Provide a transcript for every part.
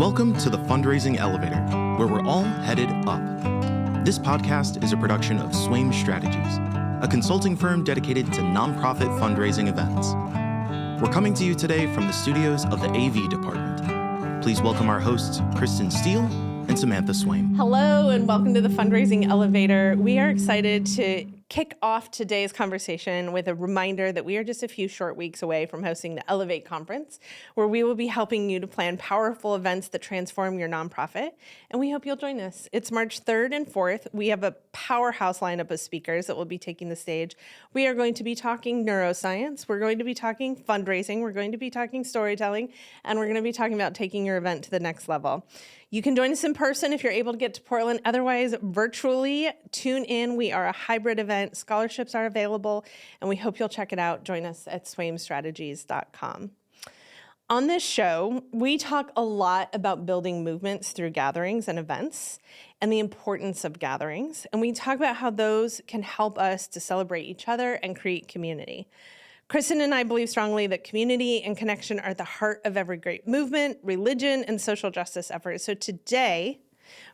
Welcome to the Fundraising Elevator, where we're all headed up. This podcast is a production of Swaim Strategies, a consulting firm dedicated to nonprofit fundraising events. We're coming to you today from the studios of the AV department. Please welcome our hosts, Kristen Steele and Samantha Swaim. Hello, and welcome to the Fundraising Elevator. We are excited to kick off today's conversation with a reminder that we are just a few short weeks away from hosting the Elevate Conference, where we will be helping you to plan powerful events that transform your nonprofit, and we hope you'll join us. It's March 3rd and 4th. We have a powerhouse lineup of speakers that will be taking the stage. We are going to be talking neuroscience, we're going to be talking fundraising, we're going to be talking storytelling, and we're going to be talking about taking your event to the next level. You can join us in person if you're able to get to Portland. Otherwise, virtually, tune in. We are a hybrid event. Scholarships are available, and we hope you'll check it out. Join us at swaimstrategies.com. On this show, we talk a lot about building movements through gatherings and events and the importance of gatherings. And we talk about how those can help us to celebrate each other and create community. Kristen and I believe strongly that community and connection are at the heart of every great movement, religion, and social justice effort. So today,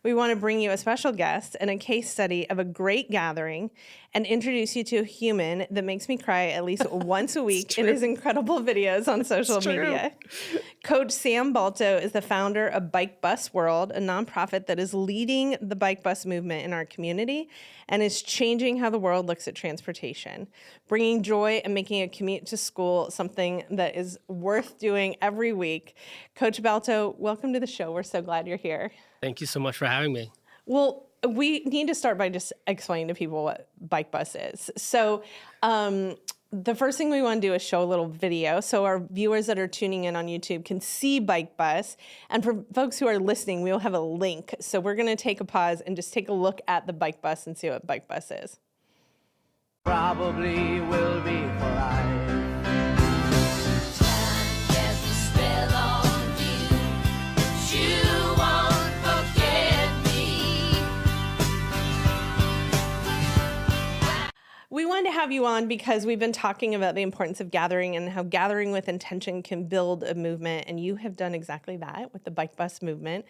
we want to bring you a special guest and a case study of a great gathering and introduce you to a human that makes me cry at least once a week in his incredible videos on social media. Coach Sam Balto is the founder of Bike Bus World, a nonprofit that is leading the bike bus movement in our community and is changing how the world looks at transportation, bringing joy and making a commute to school something that is worth doing every week. Coach Balto, welcome to the show. We're so glad you're here. Thank you so much for having me. Well, we need to start by just explaining to people what Bike Bus is. So the first thing we want to do is show a little video so our viewers that are tuning in on YouTube can see Bike Bus. And for folks who are listening, we will have a link. So we're going to take a pause and just take a look at the Bike Bus and see what Bike Bus is. Probably will be for life. We wanted to have you on because we've been talking about the importance of gathering and how gathering with intention can build a movement, and you have done exactly that with the Bike Bus movement.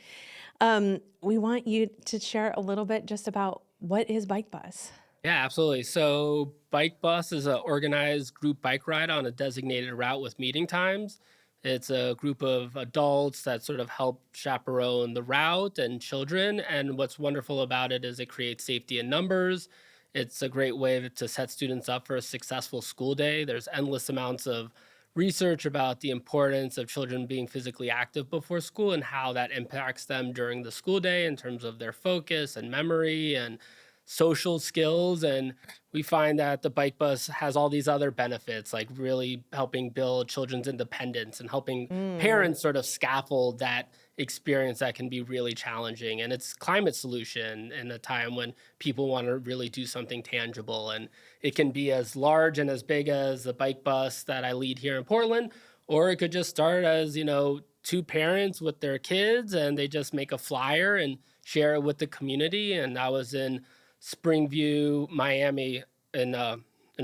We want you to share a little bit just about what is Bike Bus. Yeah, absolutely. So Bike Bus is an organized group bike ride on a designated route with meeting times. It's a group of adults that sort of help chaperone the route and children. And what's wonderful about it is it creates safety in numbers. It's a great way to set students up for a successful school day. There's endless amounts of research about the importance of children being physically active before school and how that impacts them during the school day in terms of their focus and memory and social skills. And we find that the Bike Bus has all these other benefits, like really helping build children's independence and helping parents sort of scaffold that experience that can be really challenging. And it's climate solution in a time when people want to really do something tangible. And it can be as large and as big as the Bike Bus that I lead here in Portland, or it could just start as, two parents with their kids and they just make a flyer and share it with the community. And I was in Springview, Miami in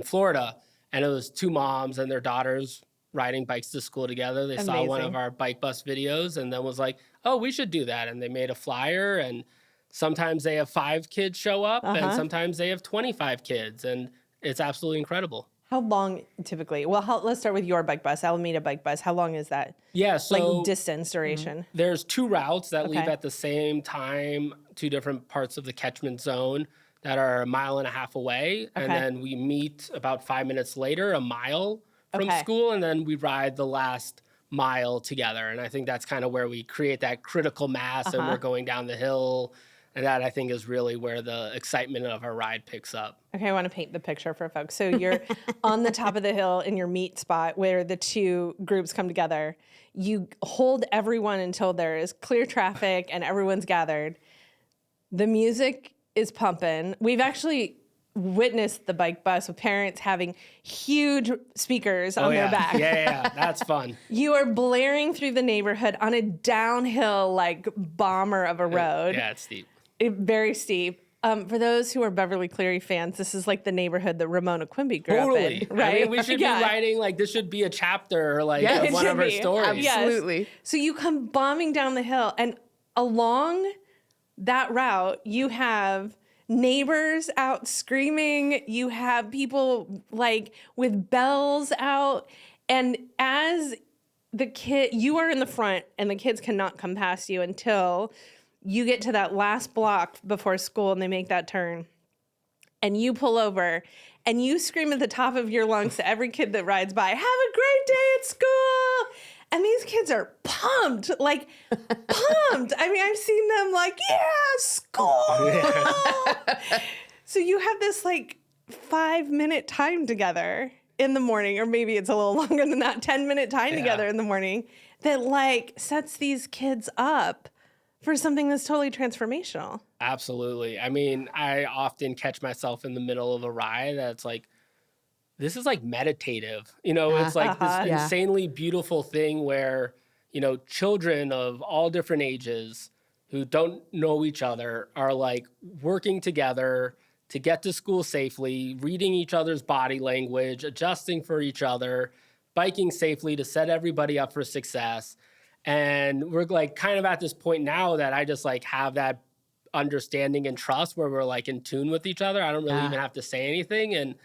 Florida, and it was two moms and their daughters riding bikes to school together. They saw one of our Bike Bus videos and then was like, oh, we should do that. And they made a flyer, and sometimes they have 5 kids show up and sometimes they have 25 kids, and it's absolutely incredible. How long typically? Well, let's start with your Bike Bus, Alameda Bike Bus. How long is that? Yeah, so like distance, duration. There's 2 routes that leave at the same time, 2 different parts of the catchment zone that are a mile and a half away. And then we meet about 5 minutes later, a mile from school, and then we ride the last mile together. And I think that's kind of where we create that critical mass and we're going down the hill. And that, I think, is really where the excitement of our ride picks up. Okay, I want to paint the picture for folks. So you're on the top of the hill in your meet spot where the 2 groups come together. You hold everyone until there is clear traffic and everyone's gathered. The music is pumping. We've actually witnessed the Bike Bus with parents having huge speakers on their back. Yeah, that's fun. You are blaring through the neighborhood on a downhill, like bomber of a road. Yeah, it's steep. Very steep. For those who are Beverly Cleary fans, this is like the neighborhood that Ramona Quimby grew up in, right? I mean, we should be writing, like, this should be a chapter, like, Yes. of one of her be. stories. Yes. Absolutely. So you come bombing down the hill, and along that route, you have neighbors out screaming. You have people like with bells out. And as the kid, you are in the front, and the kids cannot come past you until you get to that last block before school and they make that turn. And you pull over and you scream at the top of your lungs to every kid that rides by, "Have a great day at school." And these kids are pumped, like pumped. I mean, I've seen them like, "Yeah, school." So you have this like 5-minute time together in the morning, or maybe it's a little longer than that, 10-minute time together in the morning that like sets these kids up for something that's totally transformational. Absolutely. I mean, I often catch myself in the middle of a ride that's like, this is like meditative. You know, it's like this insanely beautiful thing where, you know, children of all different ages who don't know each other are like working together to get to school safely, reading each other's body language, adjusting for each other, biking safely to set everybody up for success. And we're like kind of at this point now that I just like have that understanding and trust where we're like in tune with each other. I don't really even have to say anything. And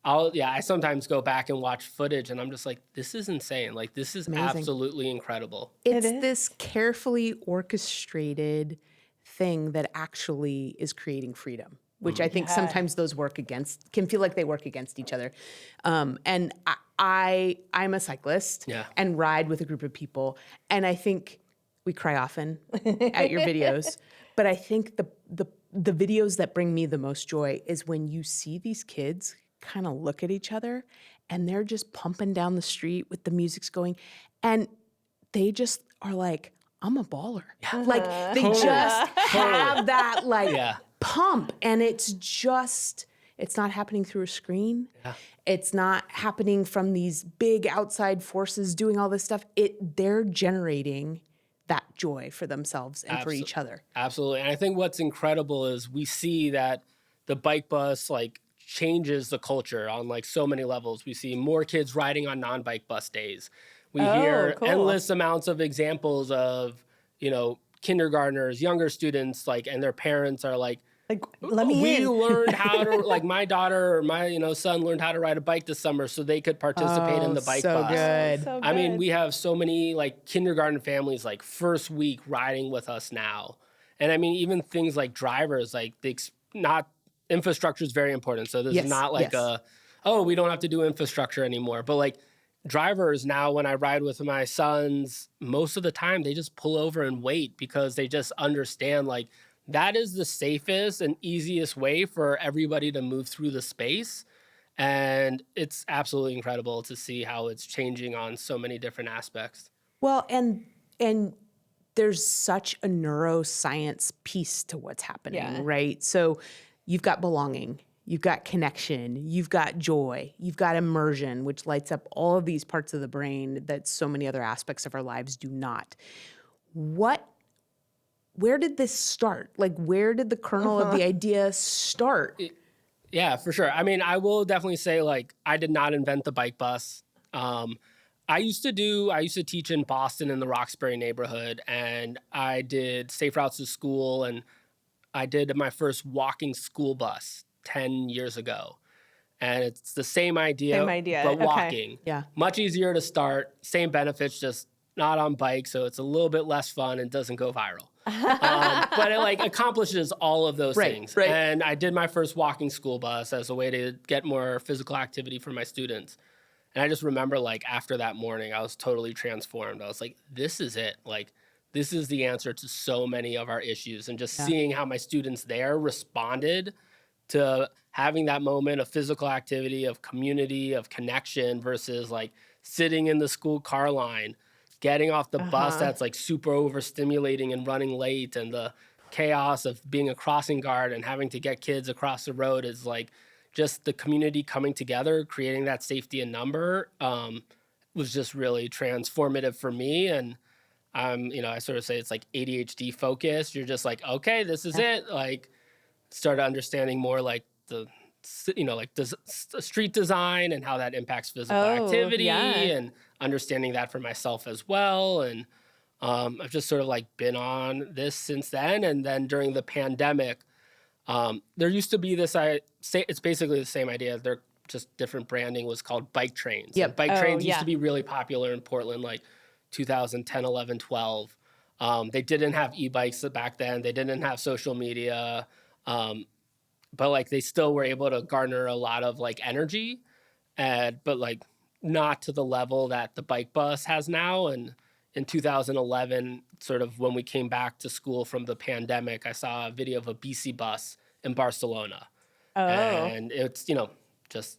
I sometimes go back and watch footage and I'm just like, this is insane. Like, this is absolutely incredible. It's this carefully orchestrated thing that actually is creating freedom, which I think sometimes those can feel like they work against each other. And I'm a cyclist and ride with a group of people. And I think we cry often at your videos, but I think the videos that bring me the most joy is when you see these kids kind of look at each other and they're just pumping down the street with the music's going. And they just are like, I'm a baller. Like they just have that pump, and it's not happening through a screen. It's not happening from these big outside forces doing all this stuff. They're generating that joy for themselves and for each other. Absolutely. And I think what's incredible is we see that the bike bus like changes the culture on like so many levels. We see more kids riding on non-bike bus days. We hear endless amounts of examples of, you know, kindergartners, younger students, like, and their parents are like, let me in. We learned how to, like, my daughter or my, you know, son learned how to ride a bike this summer so they could participate in the bike bus. Good. So I mean, good. we have so many like kindergarten families like first week riding with us now. And I mean, even things like drivers, like infrastructure is very important. So this is not like we don't have to do infrastructure anymore. But like drivers now, when I ride with my sons, most of the time they just pull over and wait because they just understand like that is the safest and easiest way for everybody to move through the space. And it's absolutely incredible to see how it's changing on so many different aspects. Well, and there's such a neuroscience piece to what's happening, right? So you've got belonging, you've got connection, you've got joy, you've got immersion, which lights up all of these parts of the brain that so many other aspects of our lives do not. Where did this start? Like, where did the kernel of the idea start? Yeah, for sure. I mean, I will definitely say, like, I did not invent the bike bus. I used to teach in Boston in the Roxbury neighborhood, and I did safe routes to school, and I did my first walking school bus 10 years ago. And it's the same idea, but walking. Yeah. Much easier to start, same benefits, just not on bike, so it's a little bit less fun and doesn't go viral. But it like accomplishes all of those things. Right. And I did my first walking school bus as a way to get more physical activity for my students. And I just remember like after that morning, I was totally transformed. I was like, this is it. Like, this is the answer to so many of our issues. And just seeing how my students there responded to having that moment of physical activity, of community, of connection versus like sitting in the school car line, getting off the bus that's like super overstimulating and running late, and the chaos of being a crossing guard and having to get kids across the road is like just the community coming together, creating that safety in number was just really transformative for me. And I sort of say it's like ADHD focused. You're just like, okay, this is it. Like, started understanding more like the street design and how that impacts physical activity and understanding that for myself as well. And I've just sort of like been on this since then. And then during the pandemic, there used to be this, it's basically the same idea. They're just different branding, was called bike trains. Yep. And bike trains used to be really popular in Portland, like 2010, 11, 12. They didn't have e-bikes back then. They didn't have social media. But like they still were able to garner a lot of like energy, but like not to the level that the bike bus has now. And in 2011, sort of when we came back to school from the pandemic, I saw a video of a BC bus in Barcelona. And it's, just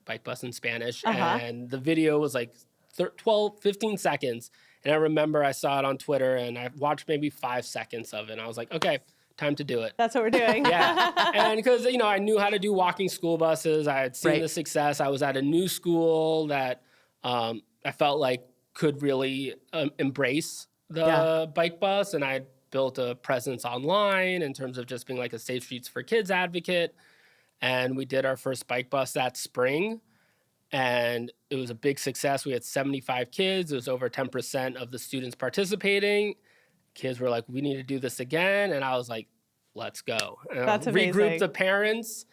bike bus in Spanish. And the video was like 15 seconds. And I remember I saw it on Twitter and I watched maybe 5 seconds of it. And I was like, okay, time to do it. That's what we're doing. Yeah. And because, I knew how to do walking school buses. I had seen the success. I was at a new school that I felt like could really embrace the bike bus. And I built a presence online in terms of just being like a Safe Streets for Kids advocate. And we did our first bike bus that spring. And it was a big success. We had 75 kids. It was over 10% of the students participating. Kids were like, we need to do this again. And I was like, let's go. And That's amazing. Regrouped the parents.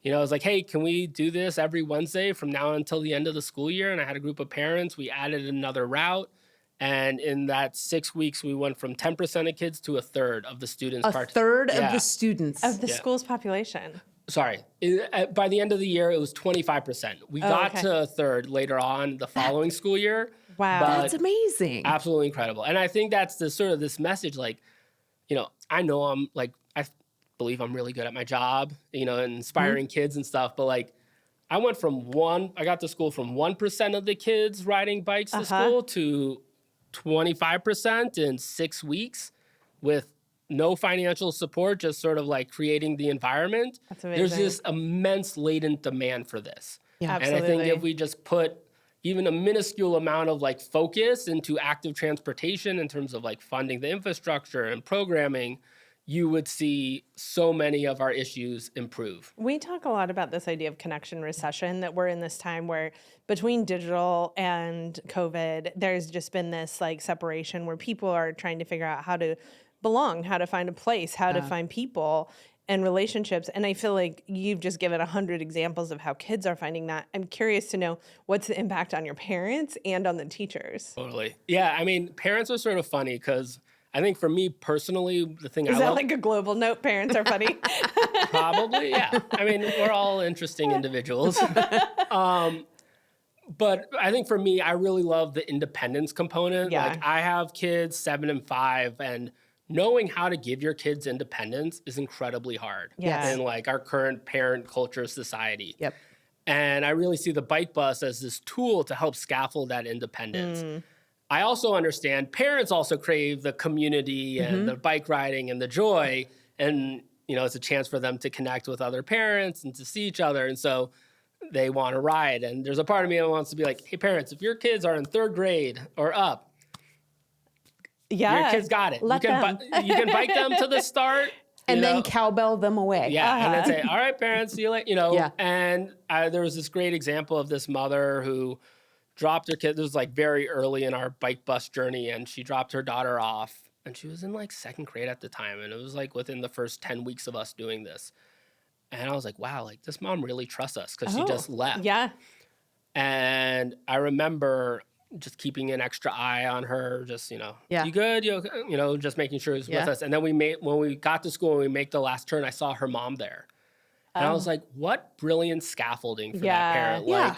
I was like, hey, can we do this every Wednesday from now until the end of the school year? And I had a group of parents. We added another route. And in that 6 weeks, we went from 10% of kids to a third of the students. A third of the students. Of the school's population. Sorry. By the end of the year, it was 25%. We got to a third later on the following school year. Wow. That's amazing. Absolutely incredible. And I think that's the sort of this message, like, I know I believe I'm really good at my job, and inspiring kids and stuff. But like, I got to school from 1% of the kids riding bikes to school to 25% in 6 weeks with no financial support, just sort of like creating the environment. That's amazing. There's this immense latent demand for this. Yeah. And I think if we just put even a minuscule amount of like focus into active transportation in terms of like funding the infrastructure and programming, you would see so many of our issues improve. We talk a lot about this idea of connection recession, that we're in this time where between digital and COVID, there's just been this like separation where people are trying to figure out how to belong, how to find a place, how to find people and relationships. And I feel like you've just given 100 examples of how kids are finding that. I'm curious to know what's the impact on your parents and on the teachers. Totally. Yeah, I mean, parents are sort of funny because I think for me personally, the thing Is I that love... like a global note? Parents are funny? Probably, yeah. I mean, we're all interesting individuals. But I think for me, I really love the independence component. Yeah. Like I have kids 7 and 5, and knowing how to give your kids independence is incredibly hard Yes. in like our current parent culture society. Yep. And I really see the bike bus as this tool to help scaffold that independence. I also understand parents also crave the community and the bike riding and the joy. And, it's a chance for them to connect with other parents and to see each other. And so they want to ride. And there's a part of me that wants to be like, hey, parents, if your kids are in 3rd grade or up, your kids got it. Let them. You can bike them to the start. And then cowbell them away. Yeah, and then say, all right, parents, see you later. Yeah. And there was this great example of this mother who dropped her kid. This was like very early in our bike bus journey, and she dropped her daughter off. And she was in like 2nd grade at the time. And it was like within the first 10 weeks of us doing this. And I was like, wow, like this mom really trusts us because she just left. Yeah. And I remember just keeping an extra eye on her, just, you good? Just making sure she's with us. And then when we got to school and we make the last turn, I saw her mom there. And I was like, what brilliant scaffolding for that parent. Yeah.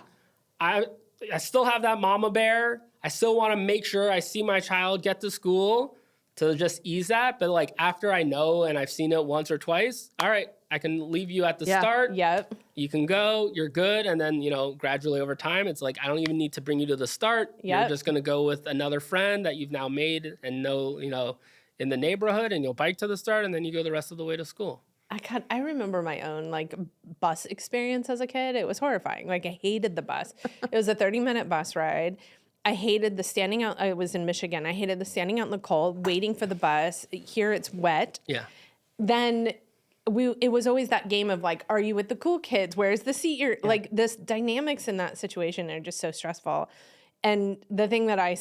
Like, I still have that mama bear. I still want to make sure I see my child get to school to just ease that. But like after I know and I've seen it once or twice, all right, I can leave you at the start. Yep. You can go, you're good. And then, gradually over time, it's like, I don't even need to bring you to the start. Yep. You're just going to go with another friend that you've now made and know, in the neighborhood, and you'll bike to the start and then you go the rest of the way to school. I remember my own like bus experience as a kid. It was horrifying. Like I hated the bus. It was a 30-minute bus ride. I hated the standing out. I was in Michigan. I hated the standing out in the cold, waiting for the bus. Here it's wet. Yeah. Then it was always that game of like, are you with the cool kids? Where's the seat? Like this dynamics in that situation are just so stressful. And the thing that I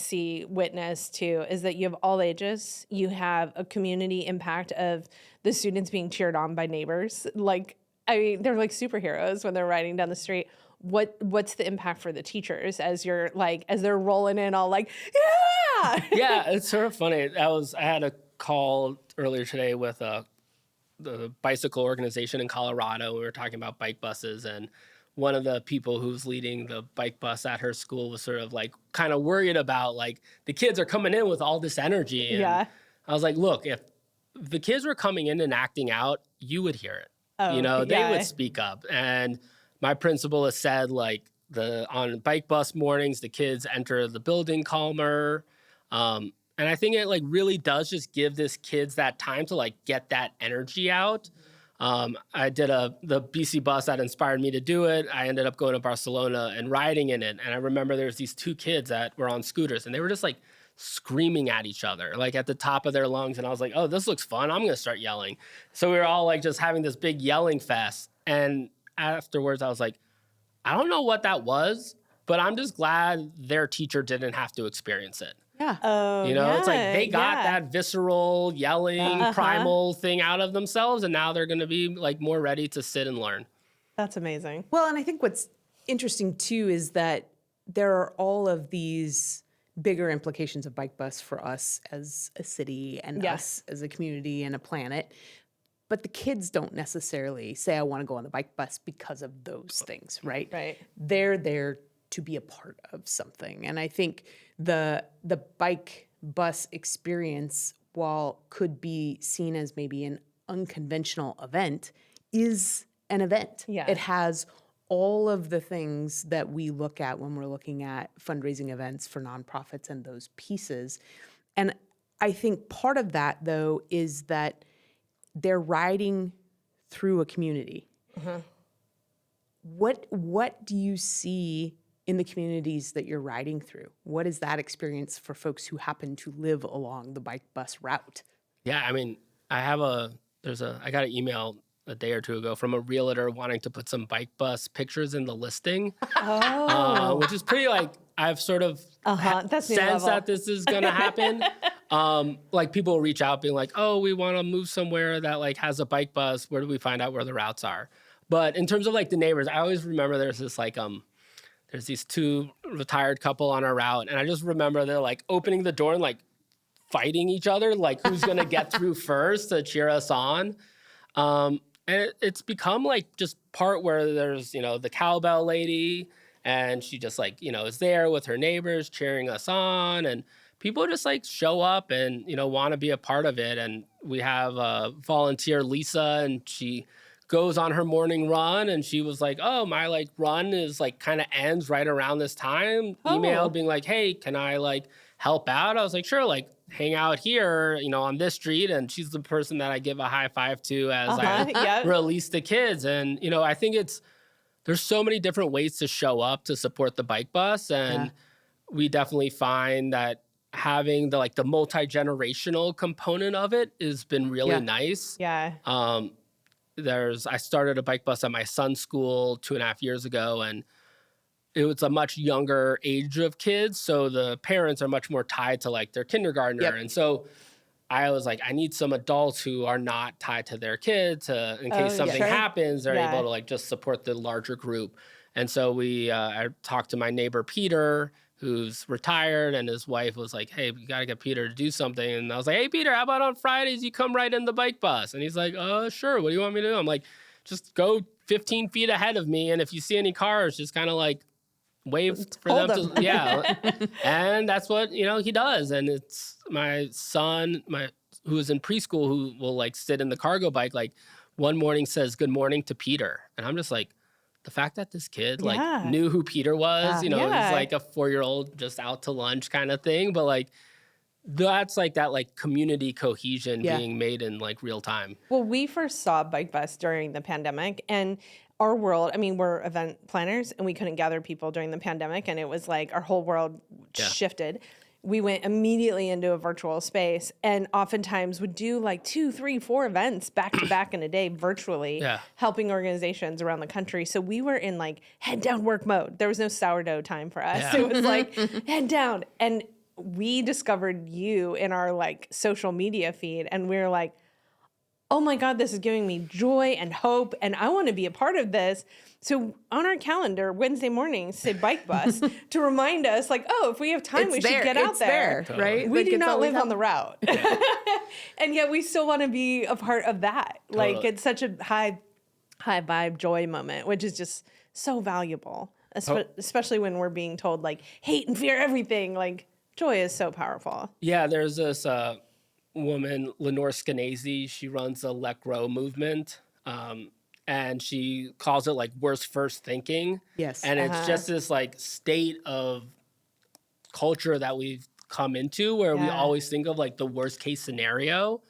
witness too, is that you have all ages. You have a community impact of the students being cheered on by neighbors. Like, I mean, they're like superheroes when they're riding down the street. What's the impact for the teachers as they're rolling in all like, yeah. Yeah, it's sort of funny. I had a call earlier today with the bicycle organization in Colorado. We were talking about bike buses, and one of the people who's leading the bike bus at her school was sort of like kind of worried about like the kids are coming in with all this energy. And Yeah. I was like, look, if the kids were coming in and acting out, you would hear it. Oh, They yeah. would speak up. And my principal has said like on bike bus mornings, the kids enter the building calmer. And I think it like really does just give this kids that time to like get that energy out. I did the BC bus that inspired me to do it. I ended up going to Barcelona and riding in it. And I remember there's these two kids that were on scooters and they were just like screaming at each other, like at the top of their lungs. And I was like, oh, this looks fun. I'm going to start yelling. So we were all like just having this big yelling fest. And afterwards I was like, I don't know what that was, but I'm just glad their teacher didn't have to experience it. Yeah. Oh, It's like they got yeah. that visceral, yelling, primal thing out of themselves, and now they're going to be like more ready to sit and learn. That's amazing. Well, and I think what's interesting too is that there are all of these bigger implications of bike bus for us as a city and us as a community and a planet. But the kids don't necessarily say, I want to go on the bike bus because of those things, right? Right. They're there to be a part of something. And I think the bike bus experience, while could be seen as maybe an unconventional event, is an event. Yeah. It has all of the things that we look at when we're looking at fundraising events for nonprofits and those pieces. And I think part of that, though, is that they're riding through a community. What do you see in the communities that you're riding through? What is that experience for folks who happen to live along the bike bus route? Yeah, I mean, I got an email a day or two ago from a realtor wanting to put some bike bus pictures in the listing, which is pretty like, I've sort of That's new sensed level. that this is going to happen. Like people reach out being like, oh, we want to move somewhere that like has a bike bus. Where do we find out where the routes are? But in terms of like the neighbors, I always remember there's this like, there's these two retired couple on our route. And I just remember they're like opening the door and like fighting each other, like who's going to get through first to cheer us on. And it's become like just part where there's, the cowbell lady and she just like, is there with her neighbors cheering us on, and people just like show up and, want to be a part of it. And we have volunteer Lisa, and she goes on her morning run, and she was like, oh, my like run is like kind of ends right around this time. Emailed being like, hey, can I like help out? I was like, sure, like hang out here, on this street. And she's the person that I give a high five to as I release the kids. And, I think there's so many different ways to show up to support the bike bus. And we definitely find that having the multi-generational component of it has been really nice. Yeah. I started a bike bus at my son's school 2.5 years ago, and it was a much younger age of kids. So the parents are much more tied to like their kindergartner. Yep. And so I was like, I need some adults who are not tied to their kids in case something happens, they're able to like just support the larger group. And so I talked to my neighbor, Peter, who's retired, and his wife was like, hey, we got to get Peter to do something. And I was like, hey, Peter, how about on Fridays you come right in the bike bus? And he's like, sure. What do you want me to do? I'm like, just go 15 feet ahead of me. And if you see any cars, just kind of like wave for them to, yeah. And that's what, he does. And it's my son, who is in preschool, who will like sit in the cargo bike, like one morning says good morning to Peter. And I'm just like, the fact that this kid like knew who Peter was, he's like a 4-year-old just out to lunch kind of thing. But like, that's like that like community cohesion being made in like real time. Well, we first saw Bike Bus during the pandemic, and our world, I mean, we're event planners and we couldn't gather people during the pandemic, and it was like our whole world shifted. we went immediately into a virtual space and oftentimes would do like 2, 3, 4 events back to back in a day virtually, helping organizations around the country. So we were in like head down work mode. There was no sourdough time for us. It was like head down. And we discovered you in our like social media feed, and we were like, oh my God, this is giving me joy and hope, and I want to be a part of this. So on our calendar, Wednesday mornings, say bike bus to remind us like, oh, if we have time, we should get out there. Right? We Like, do it's not always live on the route. And yet we still want to be a part of that. Like it's such a high vibe joy moment, which is just so valuable, especially when we're being told like hate and fear everything. Like joy is so powerful. Yeah, there's this woman, Lenore Skenazy. She runs the Let Grow movement. And she calls it like worst first thinking. Yes. And it's just this like state of culture that we've come into where we always think of like the worst case scenario.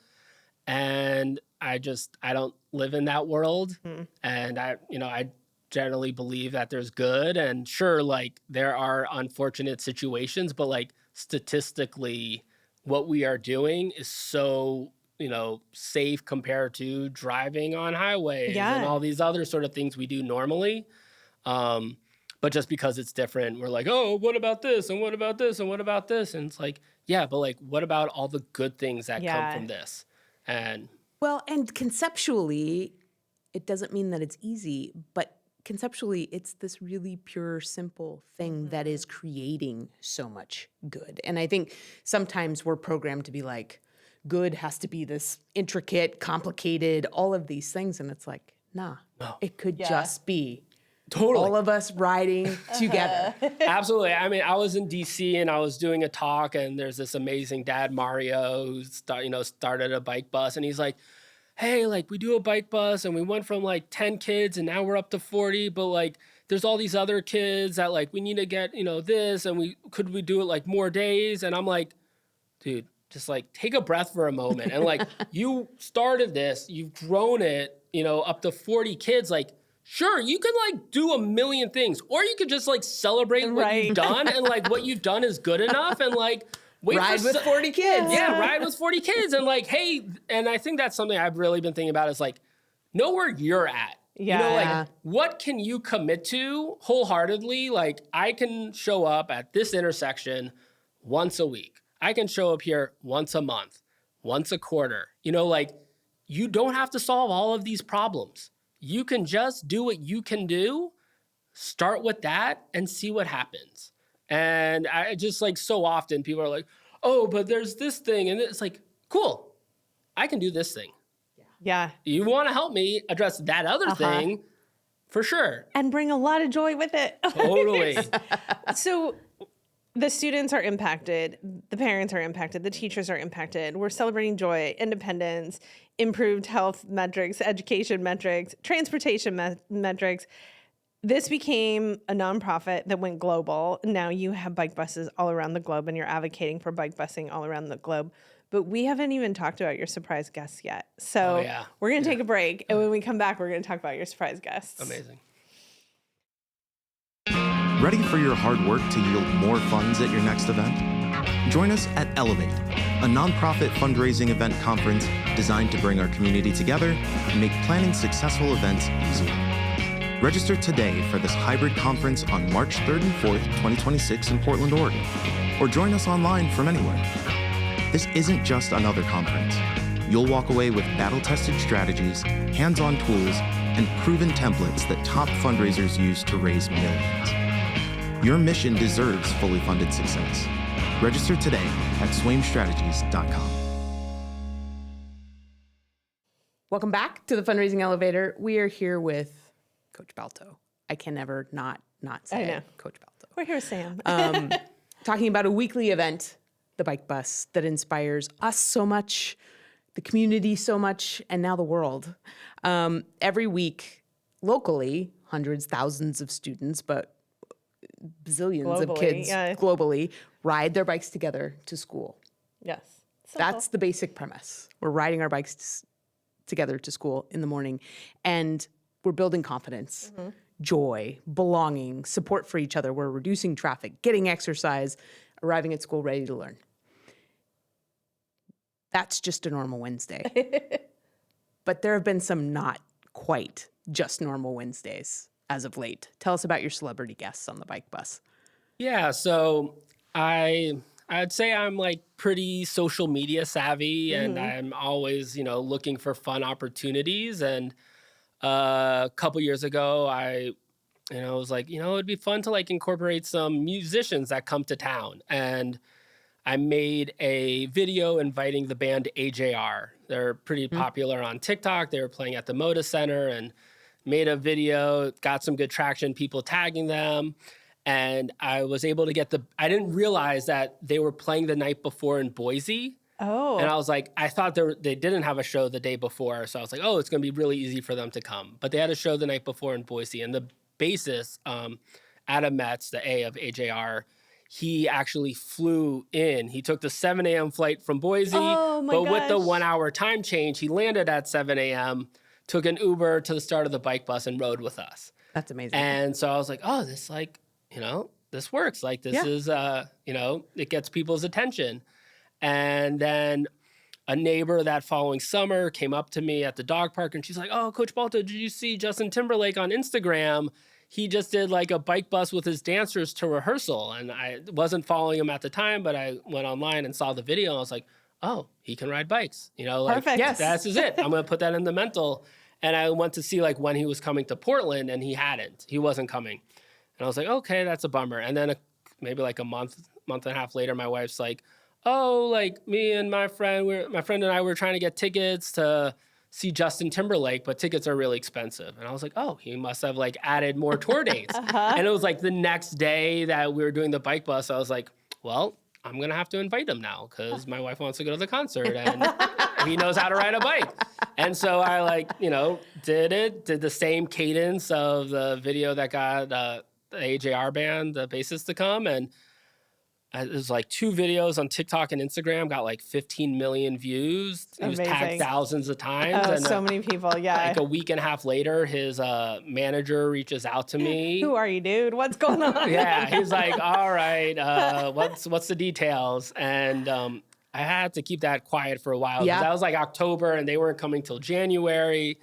And I don't live in that world. And I generally believe that there's good, and sure, like there are unfortunate situations, but like statistically what we are doing is so safe compared to driving on highways and all these other sort of things we do normally. But just because it's different, we're like, oh, what about this? And what about this? And what about this? And it's like, yeah, but like, what about all the good things that come from this? And conceptually, it doesn't mean that it's easy, but conceptually, it's this really pure, simple thing that is creating so much good. And I think sometimes we're programmed to be like, good has to be this intricate, complicated, all of these things. And it's like, no. It could just be all of us riding together. Absolutely. I mean, I was in DC and I was doing a talk, and there's this amazing dad, Mario, who started a bike bus. And he's like, hey, like we do a bike bus and we went from like 10 kids and now we're up to 40, but like there's all these other kids that like we need to get, this, and could we do it like more days? And I'm like, dude, just like take a breath for a moment. And like you started this, you've grown it, up to 40 kids. Like, sure, you can like do a million things, or you could just like celebrate what you've done, and like what you've done is good enough, and like ride with 40 kids. Yeah, ride with 40 kids. And like, hey, and I think that's something I've really been thinking about is like, know where you're at. Like what can you commit to wholeheartedly? Like I can show up at this intersection once a week. I can show up here once a month, once a quarter. Like you don't have to solve all of these problems. You can just do what you can do, start with that, and see what happens. And I just like so often people are like, oh, but there's this thing. And it's like, cool, I can do this thing. Yeah. You want to help me address that other thing, for sure. And bring a lot of joy with it. Totally. So the students are impacted, the parents are impacted, the teachers are impacted. We're celebrating joy, independence, improved health metrics, education metrics, transportation metrics. This became a nonprofit that went global. Now you have bike buses all around the globe, and you're advocating for bike busing all around the globe. But we haven't even talked about your surprise guests yet. So we're going to take a break. And when we come back, we're going to talk about your surprise guests. Amazing. Ready for your hard work to yield more funds at your next event? Join us at Elevate, a nonprofit fundraising event conference designed to bring our community together and make planning successful events easier. Register today for this hybrid conference on March 3rd and 4th, 2026 in Portland, Oregon, or join us online from anywhere. This isn't just another conference. You'll walk away with battle-tested strategies, hands-on tools, and proven templates that top fundraisers use to raise millions. Your mission deserves fully funded success. Register today at swaimstrategies.com. Welcome back to the Fundraising Elevator. We are here with Coach Balto. I can never not say it. Coach Balto. We're here, Sam. Talking about a weekly event, the bike bus, that inspires us so much, the community so much, and now the world. Every week, locally, hundreds, thousands of students, but bazillions of kids globally ride their bikes together to school. Yes. That's the basic premise. We're riding our bikes together to school in the morning, and we're building confidence, joy, belonging, support for each other. We're reducing traffic, getting exercise, arriving at school ready to learn. That's just a normal Wednesday. But there have been some not quite just normal Wednesdays as of late. Tell us about your celebrity guests on the bike bus. Yeah, so I'd say I'm like pretty social media savvy, and I'm always, looking for fun opportunities. And a couple years ago, I was like, it'd be fun to like incorporate some musicians that come to town. And I made a video inviting the band AJR. They're pretty popular on TikTok. They were playing at the Moda Center, and made a video, got some good traction, people tagging them. And I was able to I didn't realize that they were playing the night before in Boise. Oh. And I was like, I thought they didn't have a show the day before. So I was like, oh, it's going to be really easy for them to come. But they had a show the night before in Boise. And the bassist, Adam Metz, the A of AJR, he actually flew in. He took the 7 a.m. flight from Boise. Oh my but with the gosh. 1 hour time change, he landed at 7 a.m., took an Uber to the start of the bike bus and rode with us. That's amazing. And so I was like, oh, this this works. Like this is, it gets people's attention. And then a neighbor that following summer came up to me at the dog park, and she's like, oh, Coach Balto, did you see Justin Timberlake on Instagram? He just did like a bike bus with his dancers to rehearsal. And I wasn't following him at the time, but I went online and saw the video. And I was like, oh, he can ride bikes. Perfect. Yes. That's it. I'm going to put that in the mental. And I went to see like when he was coming to Portland, and he wasn't coming. And I was like, okay, that's a bummer. And then maybe like a month and a half later, my wife's like, oh, like me and my friend and I were trying to get tickets to see Justin Timberlake, but tickets are really expensive. And I was like, oh, he must have like added more tour dates. And it was like the next day that we were doing the bike bus, I was like, well, I'm going to have to invite him now because my wife wants to go to the concert and he knows how to ride a bike. And so I did the same cadence of the video that got the AJR band, the bassist, to come. And it was like 2 videos on TikTok and Instagram, got like 15 million views. He was tagged Amazing. thousands of times. Oh, and so many people. Yeah. like a week and a half later, his manager reaches out to me. Who are you, dude? What's going on? Yeah, he's like, all right, what's the details? And I had to keep that quiet for a while. Yeah. That was like October, and they weren't coming till January.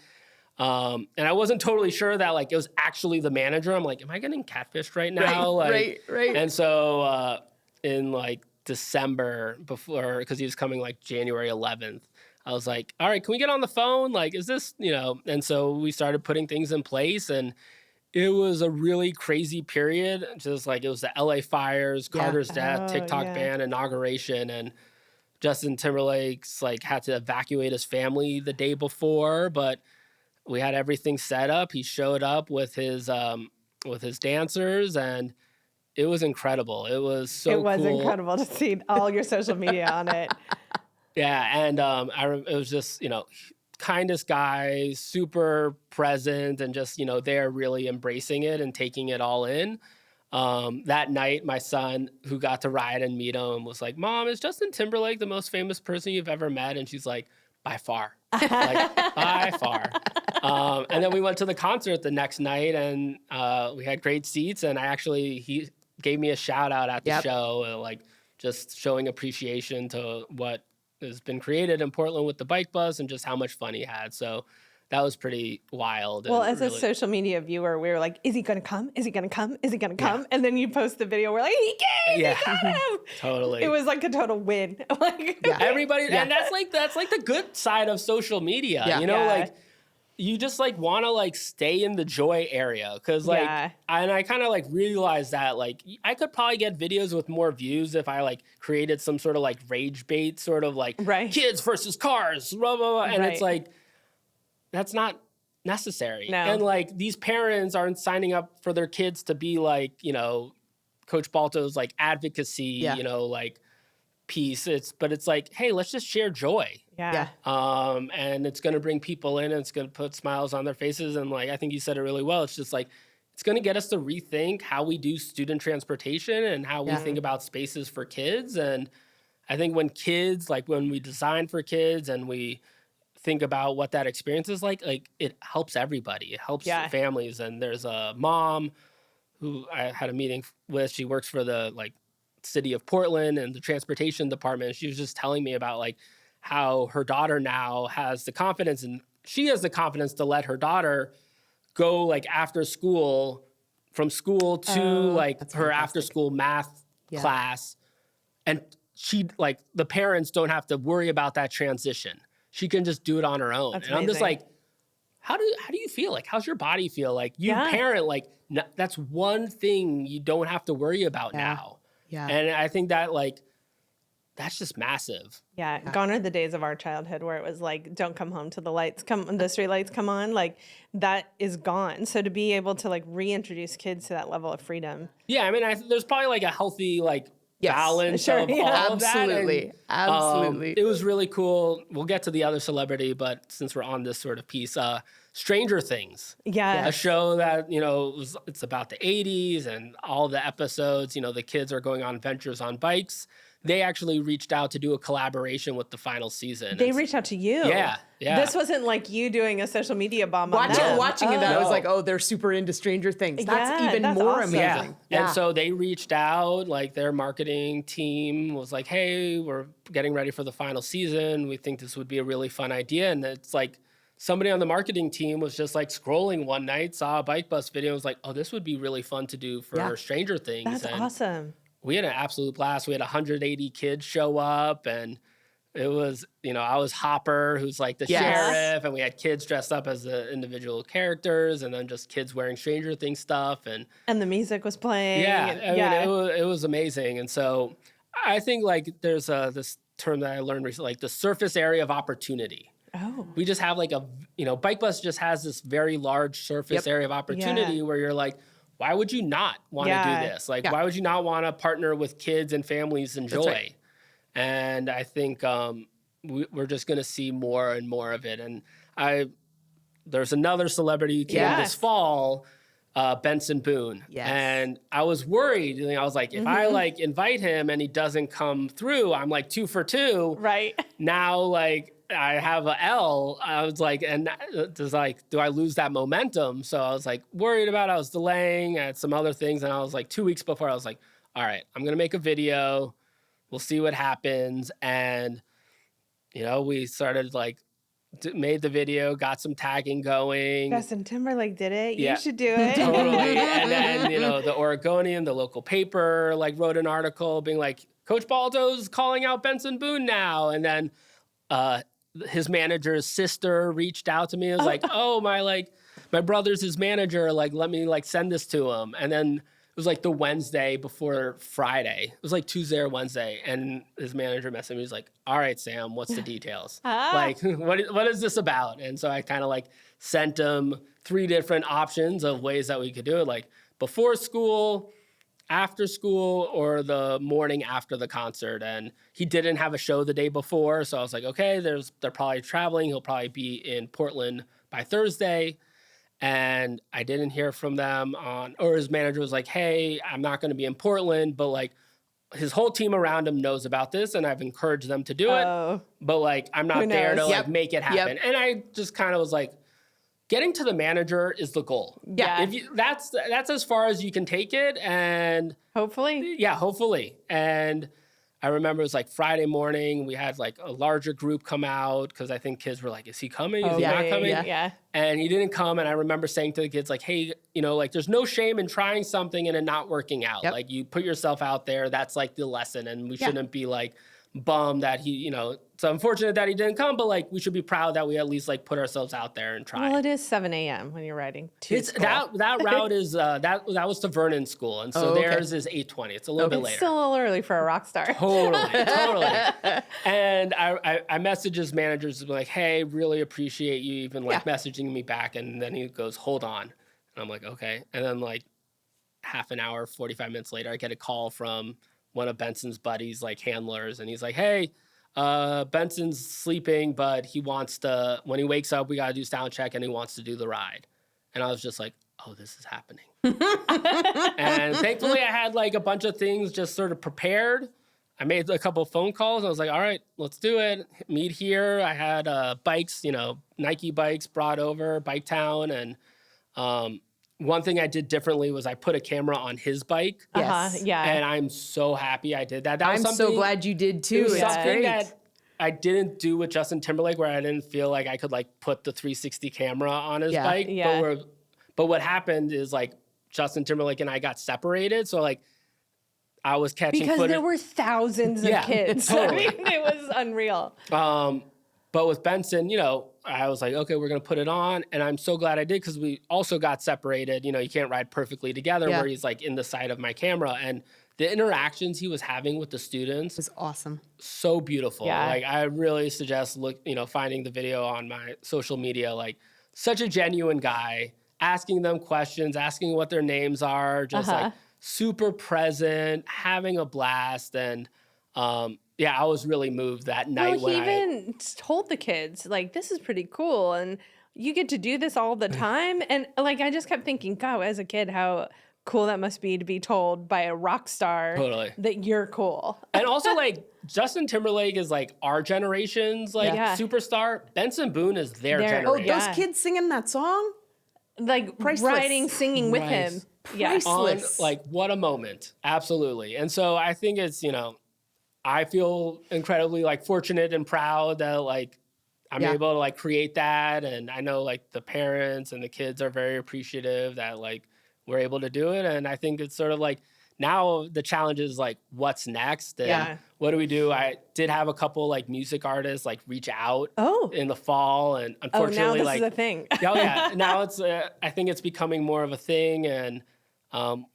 And I wasn't totally sure that like it was actually the manager. I'm like, am I getting catfished right now? Right. And so in like December before, because he was coming like January 11th, I was like, all right, can we get on the phone? Like, is this, And so we started putting things in place, and it was a really crazy period. Just like it was the LA fires, Carter's death, TikTok ban, inauguration, and Justin Timberlake's like had to evacuate his family the day before, but we had everything set up. He showed up with his dancers, and it was incredible. It was so cool. It was incredible to see all your social media on it. Yeah, and it was just, kindest guy, super present, and just, they're really embracing it and taking it all in. That night, my son, who got to ride and meet him, was like, Mom, is Justin Timberlake the most famous person you've ever met? And she's like, by far. Like, by far. And then we went to the concert the next night, and we had great seats, and he gave me a shout out at the show, like just showing appreciation to what has been created in Portland with the bike bus and just how much fun he had. So that was pretty wild. Well, and as a social media viewer, we were like, is he going to come? Is he going to come? Is he going to come? And then you post the video, we're like, he came, he got him. Totally. It was like a total win. Everybody, and that's like the good side of social media, like you just like want to like stay in the joy area. Cause like, and I kind of like realized that like I could probably get videos with more views if I like created some sort of like rage bait sort of like kids versus cars, blah, blah, blah. And it's like, that's not necessary. No. And like these parents aren't signing up for their kids to be like, Coach Balto's like advocacy, like piece. But it's like, hey, let's just share joy. Yeah. And it's going to bring people in, and it's going to put smiles on their faces. And like, I think you said it really well. It's just like, it's going to get us to rethink how we do student transportation and how we think about spaces for kids. And I think when we design for kids and we think about what that experience is like it helps everybody. It helps families. And there's a mom who I had a meeting with. She works for the like city of Portland and the transportation department. She was just telling me about like how her daughter now has the confidence, and she has the confidence to let her daughter go like after school, from school to like her after school math class. And she, like, the parents don't have to worry about that transition. She can just do it on her own. That's and I'm just amazing. like, how do you feel? Like, how's your body feel? Like, you parent, like, that's one thing you don't have to worry about now. Yeah. And I think that, like, that's just massive. Yeah, gone are the days of our childhood where it was like, don't come home till the street lights come on. Like, that is gone. So to be able to like reintroduce kids to that level of freedom. Yeah, I mean, there's probably like a healthy like balance of all of that. Absolutely. Absolutely. It was really cool. We'll get to the other celebrity, but since we're on this sort of piece, Stranger Things. Yeah. A show that, you know, it's about the 80s and all the episodes, you know, the kids are going on adventures on bikes. They actually reached out to do a collaboration with the final season. They reached out to you. Yeah. This wasn't like you doing a social media bomb on them. Watching it, I was like, oh, they're super into Stranger Things. That's even that's more awesome. amazing. Yeah. And so they reached out, like their marketing team was like, hey, we're getting ready for the final season. We think this would be a really fun idea. And it's like somebody on the marketing team was just like scrolling one night, saw a bike bus video, and was like, oh, this would be really fun to do for Stranger Things. That's awesome. We had an absolute blast. We had 180 kids show up, and it was, you know, I was Hopper, who's like the sheriff, and we had kids dressed up as the individual characters, and then just kids wearing Stranger Things stuff. And the music was playing. Yeah, I mean, it was amazing. And so I think like there's this term that I learned recently, like the surface area of opportunity. Oh. We just have like Bike Bus just has this very large surface area of opportunity where you're like, why would you not want to do this? Like, why would you not want to partner with kids and families and joy? Right. And I think we're just going to see more and more of it. And there's another celebrity who came this fall, Benson Boone. Yes. And I was worried. I was like, if I like invite him and he doesn't come through, I'm like 2 for 2. Right. Now, like, I have a L. I was like, and just like, do I lose that momentum? So I was like worried about it. I was delaying. I had some other things. And I was like 2 weeks before, I was like, all right, I'm going to make a video. We'll see what happens. And, you know, we started like, made the video, got some tagging going. Justin Timberlake did it. Yeah. You should do it. Totally. And then, you know, the Oregonian, the local paper, like wrote an article being like, Coach Balto's calling out Benson Boone now. And then, his manager's sister reached out to me. It was like, oh, my brother's his manager. Like, let me like send this to him. And then it was like the Wednesday before Friday. It was like Tuesday or Wednesday. And his manager messaged me. He was like, all right, Sam, what's the details? Like, what is this about? And so I kind of like sent him 3 different options of ways that we could do it. Like before school, after school, or the morning after the concert. And he didn't have a show the day before. So I was like, okay, they're probably traveling. He'll probably be in Portland by Thursday. And I didn't hear from them or his manager was like, hey, I'm not going to be in Portland, but like his whole team around him knows about this and I've encouraged them to do it. But like, I'm not there to like make it happen. And I just kind of was like, getting to the manager is the goal. Yeah. That's as far as you can take it. And hopefully. Yeah, hopefully. And I remember it was like Friday morning, we had like a larger group come out because I think kids were like, is he coming? Is he not coming? Yeah. And he didn't come. And I remember saying to the kids like, hey, you know, like there's no shame in trying something and it not working out. Like you put yourself out there. That's like the lesson. And we shouldn't be like bummed that he, you know, it's unfortunate that he didn't come, but like we should be proud that we at least like put ourselves out there and try. Well, it is 7 a.m. when you're riding to school. That route is that was to Vernon School, and so theirs is 8:20. It's a little bit later. It's still a little early for a rock star. Totally. And I messaged his managers like, hey, really appreciate you even like messaging me back, and then he goes, hold on, and I'm like, okay, and then like half an hour, 45 minutes later, I get a call from one of Benson's buddies, like handlers, and he's like, hey, Benson's sleeping, but he wants to, when he wakes up, we got to do sound check and he wants to do the ride. And I was just like, oh, this is happening. And thankfully I had like a bunch of things just sort of prepared. I made a couple of phone calls. I was like, all right, let's do it. Meet here. I had bikes, you know, Nike bikes brought over, Bike Town. And one thing I did differently was I put a camera on his bike. Yes. Yeah. And I'm so happy I did that. That was I'm something, so glad you did too. it was It's something great. that I didn't do with Justin Timberlake, where I didn't feel like I could like put the 360 camera on his Yeah. bike. Yeah. But what happened is like Justin Timberlake and I got separated. So like I was catching Because footage. there were thousands of Yeah, kids. totally. I mean, it was unreal. But with Benson, you know, I was like, okay, we're going to put it on. And I'm so glad I did, because we also got separated. You know, you can't ride perfectly together, Yeah. where he's like in the side of my camera. And the interactions he was having with the students, It was awesome. so beautiful. Yeah. Like, I really suggest finding the video on my social media. Like, such a genuine guy, asking them questions, asking what their names are, just like super present, having a blast. And I was really moved that night Well, he even told the kids, like, this is pretty cool. And you get to do this all the time. And like, I just kept thinking, God, as a kid, how cool that must be to be told by a rock star Totally. that you're cool. And also, like, Justin Timberlake is like our generation's like Yeah. superstar. Benson Boone is their They're- Oh, generation. those kids singing that song? Like Priceless. riding, singing with him. Price- Yeah. Priceless. Like, what a moment. Absolutely. And so I think it's, I feel incredibly like fortunate and proud that like I'm Yeah. able to like create that. And I know like the parents and the kids are very appreciative that like we're able to do it. And I think it's sort of like now the challenge is like, what's next? And Yeah. what do we do? I did have a couple like music artists like reach out Oh. in the fall. And Oh, unfortunately, now this like, is a thing. oh yeah, now it's I think it's becoming more of a thing, and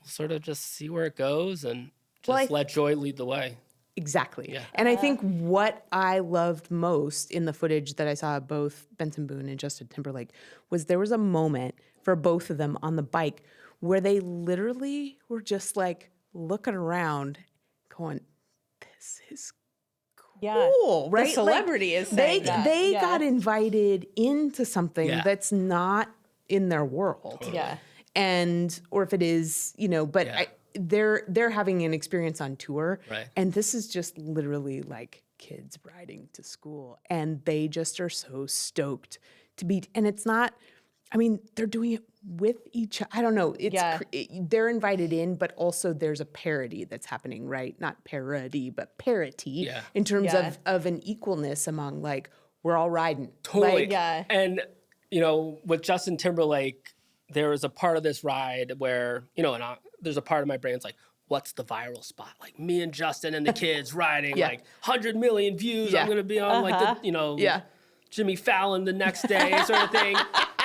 sort of just see where it goes and just Well, let joy lead the way. Exactly. Yeah. And I think what I loved most in the footage that I saw of both Benson Boone and Justin Timberlake was there was a moment for both of them on the bike where they literally were just like looking around going, this is Yeah. cool, right? The celebrity is saying that. They Yeah. got invited into something Yeah. that's not in their world. Yeah. And or if it is, but Yeah. they're having an experience on tour, Right. and this is just literally like kids riding to school, and they just are so stoked to be. And it's not, I mean, they're doing it with each. I don't know. It's Yeah. they're invited in, but also there's a parody that's happening, right? Not parody, but parity Yeah. in terms Yeah. of an equalness among like we're all riding. Totally. Like, Yeah. And with Justin Timberlake, there was a part of this ride where there's a part of my brain that's like, what's the viral spot? Like me and Justin and the kids riding, Yeah. like 100 million views. Yeah. I'm gonna be on like the Yeah. Jimmy Fallon the next day sort of thing.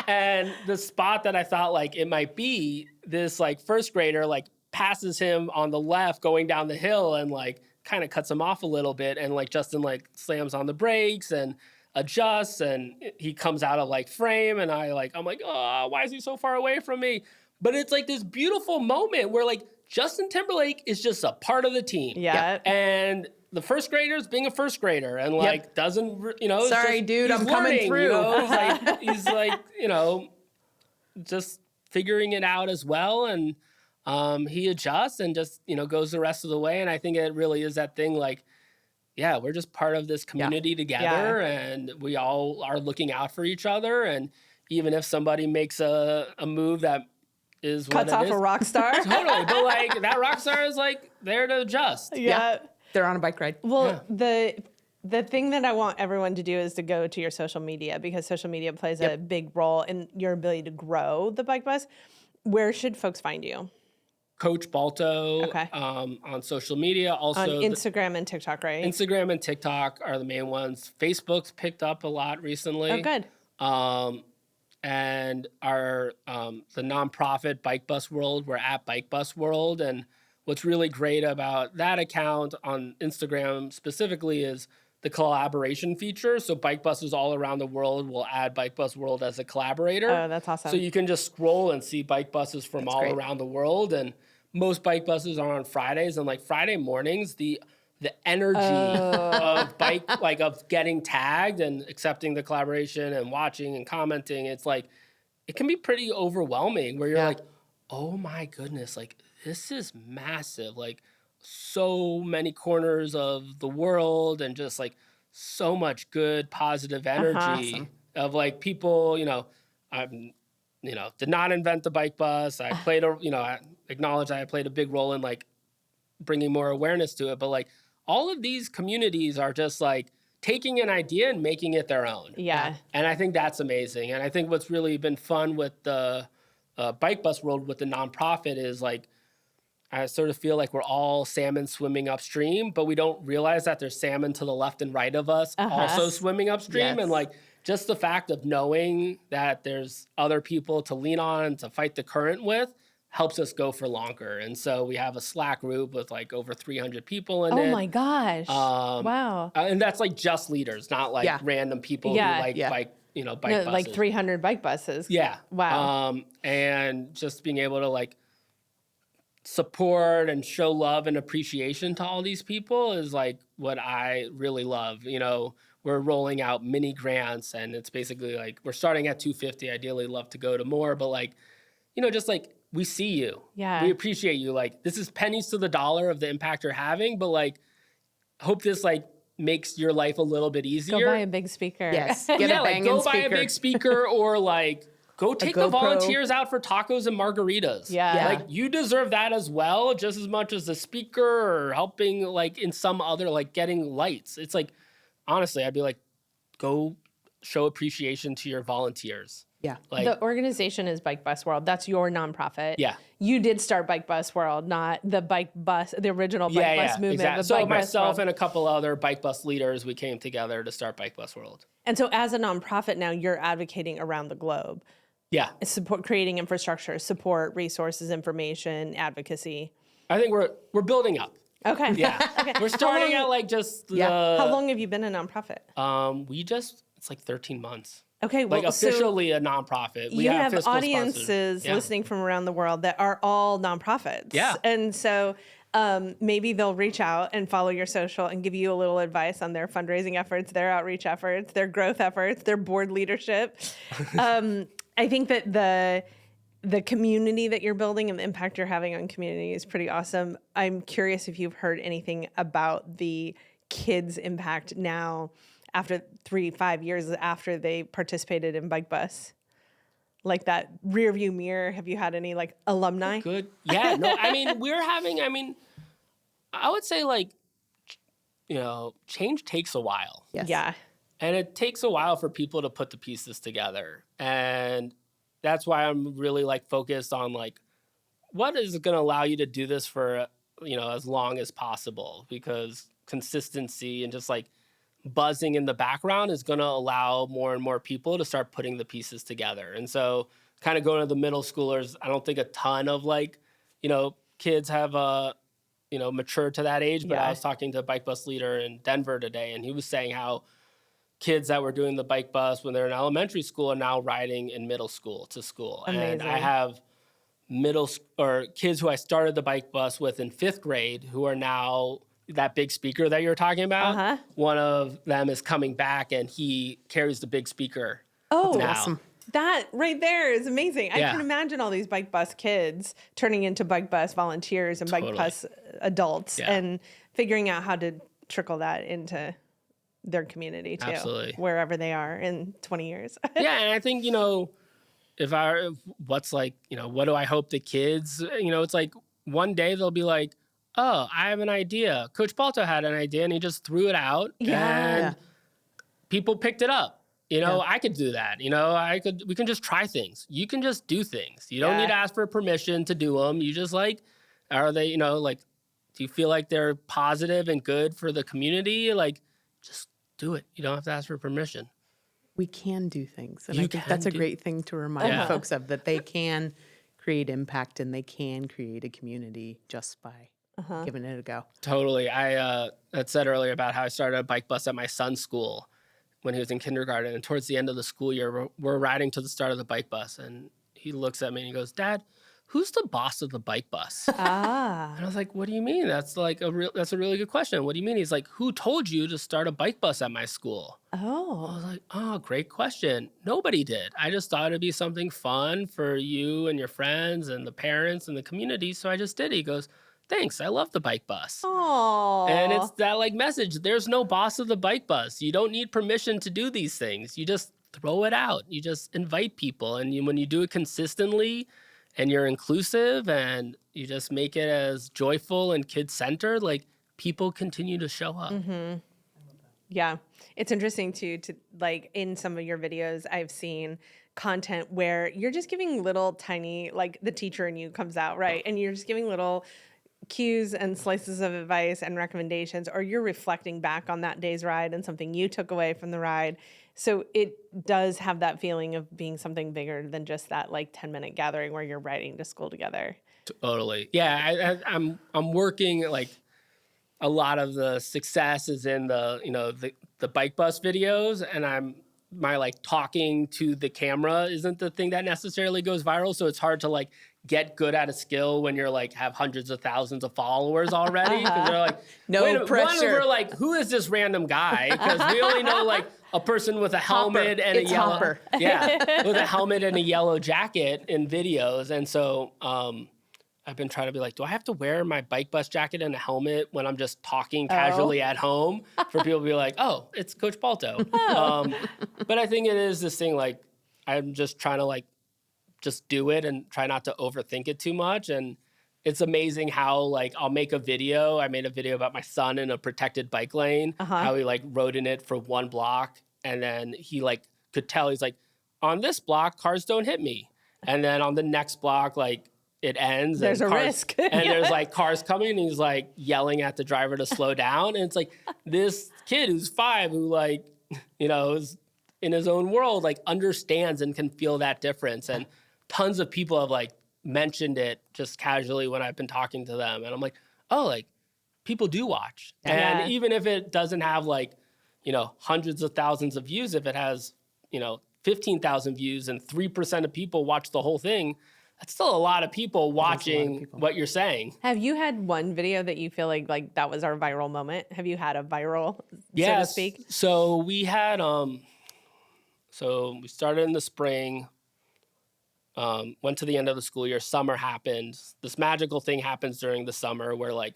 And the spot that I thought like it might be, this like first grader like passes him on the left going down the hill and like kind of cuts him off a little bit, and like Justin like slams on the brakes and adjusts, and he comes out of like frame, and I'm like, oh, why is he so far away from me? But it's like this beautiful moment where like Justin Timberlake is just a part of the team. Yeah. And the first grader's being a first grader and like doesn't, is Sorry, just- dude, he's I'm coming learning, through. He's like, just figuring it out as well. And he adjusts and just, goes the rest of the way. And I think it really is that thing like, yeah, we're just part of this community together, and we all are looking out for each other. And even if somebody makes a move that is Cuts what off it is, a rock star. totally. But like that rock star is like there to adjust. Yeah. They're on a bike ride. Well, the thing that I want everyone to do is to go to your social media, because social media plays a big role in your ability to grow the bike bus. Where should folks find you? Coach Balto Okay. On social media. Also, On Instagram and TikTok, right? Instagram and TikTok are the main ones. Facebook's picked up a lot recently. Oh, good. And our the nonprofit Bike Bus World, we're at Bike Bus World. And what's really great about that account on Instagram specifically is the collaboration feature. So bike buses all around the world will add Bike Bus World as a collaborator. Oh, that's awesome. So you can just scroll and see bike buses from all great. around the world. And most bike buses are on Fridays, and like Friday mornings, the energy of bike, like of getting tagged and accepting the collaboration and watching and commenting, it's like, it can be pretty overwhelming where you're like, oh my goodness, like this is massive. Like so many corners of the world and just like so much good positive energy of like people, I'm did not invent the bike bus. I played I acknowledge I played a big role in like bringing more awareness to it. But like all of these communities are just like taking an idea and making it their own. Yeah. And I think that's amazing. And I think what's really been fun with the bike bus world with the nonprofit is like, I sort of feel like we're all salmon swimming upstream, but we don't realize that there's salmon to the left and right of us also swimming upstream. Yes. And like just the fact of knowing that there's other people to lean on, to fight the current with, helps us go for longer. And so we have a Slack group with like over 300 people in it. Oh my gosh. Wow. And that's like just leaders, not like random people who like bike buses. Like 300 bike buses. Yeah. Wow. And just being able to like support and show love and appreciation to all these people is like what I really love. We're rolling out mini grants, and it's basically like we're starting at $250. Ideally love to go to more, but like, just like we see you. Yeah. We appreciate you. Like this is pennies to the dollar of the impact you're having, but like hope this like makes your life a little bit easier. Go buy a big speaker. Yes. Get a banging go speaker. buy a big speaker or like go take the GoPro. volunteers out for tacos and margaritas. Yeah. Like you deserve that as well, just as much as the speaker or helping like in some other like getting lights. It's like, honestly, I'd be like, go show appreciation to your volunteers. Yeah. Like The organization is Bike Bus World. That's your nonprofit. Yeah. You did start Bike Bus World, not the the original bike bus movement. exactly. The So Bike Bus myself World. and a couple other bike bus leaders, we came together to start Bike Bus World. And so as a nonprofit now, you're advocating around the globe. Yeah. Support creating infrastructure, support, resources, information, advocacy. I think we're building up. Okay. Yeah. Okay. We're starting out like just How long have you been a nonprofit? it's like 13 months. Okay. Well, Like officially a nonprofit. We you have fiscal audiences sponsors. Yeah. listening from around the world that are all nonprofits. Yeah. And so maybe they'll reach out and follow your social and give you a little advice on their fundraising efforts, their outreach efforts, their growth efforts, their board leadership. I think that the community that you're building and the impact you're having on community is pretty awesome. I'm curious if you've heard anything about the kids' impact now after 3-5 years after they participated in Bike Bus. Like that rear view mirror, have you had any like alumni? Good. Yeah. No, I mean, I would say like, change takes a while. Yes. Yeah. And it takes a while for people to put the pieces together. And that's why I'm really like focused on like, what is going to allow you to do this for, as long as possible? Because consistency and just like buzzing in the background is going to allow more and more people to start putting the pieces together. And so kind of going to the middle schoolers, I don't think a ton of like, kids have, matured to that age, but I was talking to a bike bus leader in Denver today, and he was saying how kids that were doing the bike bus when they're in elementary school are now riding in middle school to school. Amazing. And I have kids who I started the bike bus with in 5th grade who are now that big speaker that you're talking about. Uh-huh. One of them is coming back and he carries the big speaker. Oh, now. awesome. That right there is amazing. I Yeah. can imagine all these Bike Bus kids turning into Bike Bus volunteers and Bike Totally. Bus adults Yeah. and figuring out how to trickle that into their community too, Absolutely. wherever they are in 20 years. Yeah, and I think, what do I hope the kids, it's like one day they'll be like, oh, I have an idea. Coach Balto had an idea and he just threw it out. Yeah. And people picked it up. I could do that. We can just try things. You can just do things. You don't Yeah. need to ask for permission to do them. You just are they, do you feel like they're positive and good for the community? Like, just do it. You don't have to ask for permission. We can do things. And You I think can that's a do- great thing to remind Yeah. folks of, that they can create impact and they can create a community just by giving it a go. Totally. I had said earlier about how I started a bike bus at my son's school when he was in kindergarten. And towards the end of the school year, we're riding to the start of the bike bus. And he looks at me and he goes, Dad, who's the boss of the bike bus? Ah. And I was like, what do you mean? That's a really good question. What do you mean? He's like, who told you to start a bike bus at my school? I Oh. was like, oh, great question. Nobody did. I just thought it'd be something fun for you and your friends and the parents and the community. So I just did it. He goes, thanks. I love the bike bus. Oh. And it's that like message. There's no boss of the bike bus. You don't need permission to do these things. You just throw it out. You just invite people. And when you do it consistently and you're inclusive and you just make it as joyful and kid-centered, like people continue to show up. Mm-hmm. Yeah. It's interesting too, to like in some of your videos, I've seen content where you're just giving little tiny, like the teacher in you comes out, right? And you're just giving little cues and slices of advice and recommendations, or you're reflecting back on that day's ride and something you took away from the ride. So it does have that feeling of being something bigger than just that like 10-minute gathering where you're riding to school together. Totally. Yeah. I'm working like a lot of the success is in the bike bus videos, and my like talking to the camera isn't the thing that necessarily goes viral. So it's hard to like get good at a skill when you're like have hundreds of thousands of followers already. Because they're like, no pressure. We're like, who is this random guy? Because we only know like a person with a helmet and it's a yellow, Hopper. yeah, with a helmet and a yellow jacket in videos. And so I've been trying to be like, do I have to wear my bike bus jacket and a helmet when I'm just talking casually at home for people to be like, oh, it's Coach Balto. But I think it is this thing, like, I'm just trying to like, just do it and try not to overthink it too much. And it's amazing how like, I'll make a video. I made a video about my son in a protected bike lane, how he like rode in it for 1 block. And then he like could tell, he's like, on this block, cars don't hit me. And then on the next block, like, it ends. There's and a cars, risk. And there's like cars coming and he's like yelling at the driver to slow down. And it's like this kid who's 5 who like, is in his own world, like understands and can feel that difference. And tons of people have like mentioned it just casually when I've been talking to them. And I'm like, oh, like people do watch. Yeah. And even if it doesn't have like, hundreds of thousands of views, if it has, 15,000 views and 3% of people watch the whole thing, that's still a lot of people watching what you're saying. Have you had one video that you feel like that was our viral moment? Have you had a viral, so to speak? So we had, so we started in the spring, went to the end of the school year, summer happened. This magical thing happens during the summer where like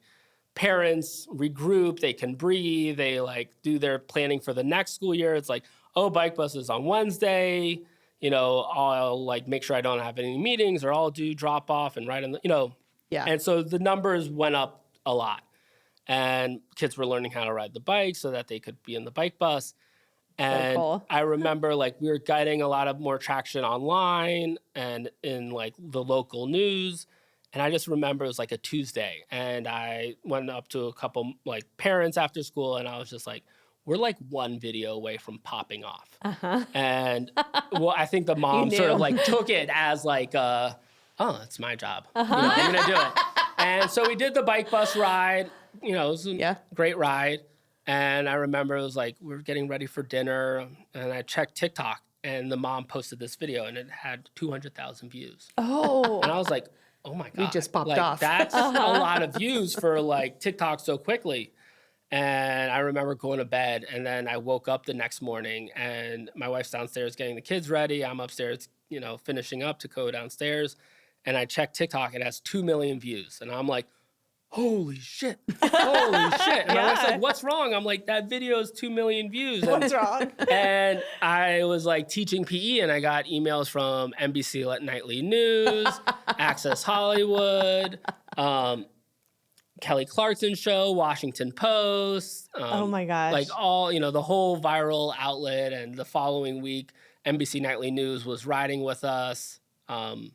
parents regroup, they can breathe, they like do their planning for the next school year. It's like, oh, bike bus is on Wednesday. I'll like make sure I don't have any meetings, or I'll do drop off and write in the, Yeah. And so the numbers went up a lot, and kids were learning how to ride the bike so that they could be in the bike bus. And cool. I remember like we were getting a lot of more traction online and in like the local news. And I just remember it was like a Tuesday, and I went up to a couple like parents after school, and I was just like, we're like one video away from popping off. And I think the mom sort of like took it as like, oh, it's my job. I'm going to do it. And so we did the bike bus ride. It was a great ride. And I remember it was like, we were getting ready for dinner, and I checked TikTok, and the mom posted this video, and it had 200,000 views. Oh. And I was like, oh my God. We just popped like, off. That's a lot of views for like TikTok so quickly. And I remember going to bed, and then I woke up the next morning, and my wife's downstairs getting the kids ready. I'm upstairs, finishing up to go downstairs. And I checked TikTok. It has 2 million views. And I'm like, holy shit. Holy shit. And my wife's like, what's wrong? I'm like, that video is 2 million views. And, What's wrong? And I was like teaching PE, and I got emails from NBC Nightly News, Access Hollywood, Kelly Clarkson Show, Washington Post. Oh my gosh. Like all, the whole viral outlet. And the following week, NBC Nightly News was riding with us. And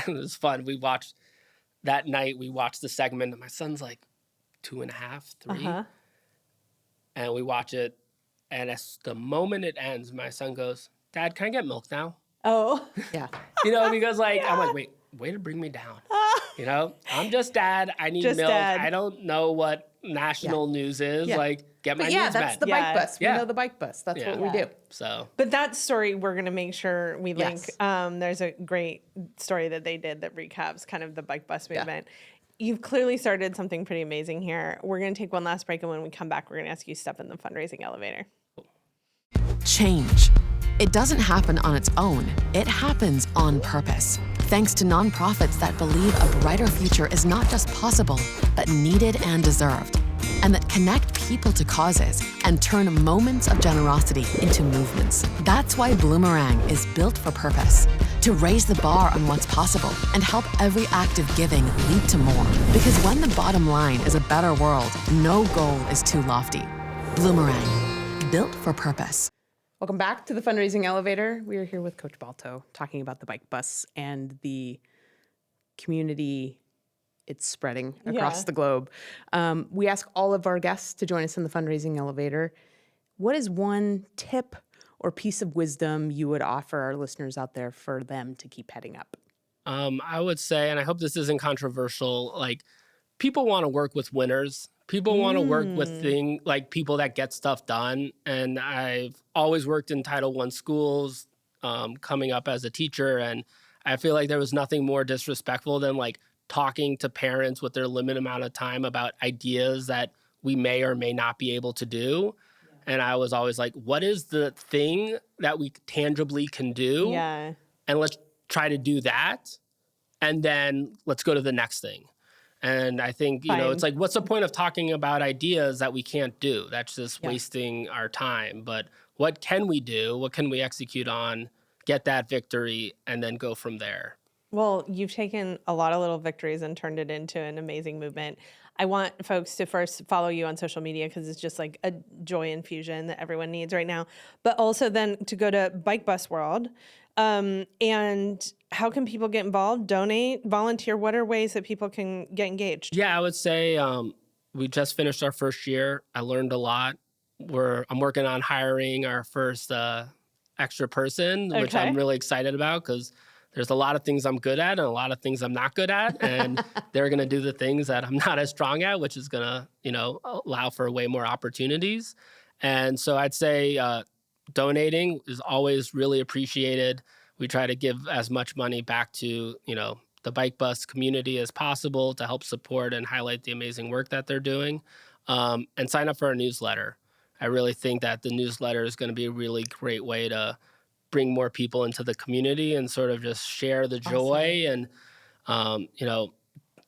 it was fun. That night, we watched the segment, and my son's like 2.5, 3. And we watch it. And as the moment it ends, my son goes, Dad, can I get milk now? Oh. Yeah. Because like, I'm like, wait, way to bring me down. I'm just dad. I need milk. Dad. I don't know what national news is. Yeah. Like, get my But news that's met. the Yeah. bike bus. We Yeah. know the bike bus. That's what we do. So, But that story, we're going to make sure we link. Yes. There's a great story that they did that recaps kind of the bike bus movement. You've clearly started something pretty amazing here. We're going to take one last break, and when we come back, we're going to ask you to step in the fundraising elevator. Change. It doesn't happen on its own. It happens on purpose. Thanks to nonprofits that believe a brighter future is not just possible, but needed and deserved. and that connect people to causes and turn moments of generosity into movements. That's why Bloomerang is built for purpose, to raise the bar on what's possible and help every act of giving lead to more. Because when the bottom line is a better world, no goal is too lofty. Bloomerang, built for purpose. Welcome back to the Fundraising Elevator. We are here with Coach Balto talking about the bike bus and the community it's spreading across the globe. We ask all of our guests to join us in the Fundraising Elevator. What is one tip or piece of wisdom you would offer our listeners out there for them to keep heading up? I would say, and I hope this isn't controversial, like people want to work with winners. People want to work with people that get stuff done. And I've always worked in Title I schools, coming up as a teacher. And I feel like there was nothing more disrespectful than like talking to parents with their limited amount of time about ideas that we may or may not be able to do. Yeah. And I was always like, what is the thing that we tangibly can do? Yeah. And let's try to do that. And then let's go to the next thing. And I think, it's like, what's the point of talking about ideas that we can't do? That's just wasting our time. But what can we do? What can we execute on, get that victory, and then go from there? Well, you've taken a lot of little victories and turned it into an amazing movement. I want folks to first follow you on social media because it's just like a joy infusion that everyone needs right now. But also then to go to Bike Bus World. And how can people get involved, donate, volunteer? What are ways that people can get engaged? Yeah, I would say we just finished our first year. I learned a lot. I'm working on hiring our first extra person, which I'm really excited about because there's a lot of things I'm good at and a lot of things I'm not good at. And they're going to do the things that I'm not as strong at, which is going to, allow for way more opportunities. And so I'd say donating is always really appreciated. We try to give as much money back to, the bike bus community as possible to help support and highlight the amazing work that they're doing. And sign up for our newsletter. I really think that the newsletter is going to be a really great way to bring more people into the community and sort of just share the joy. And,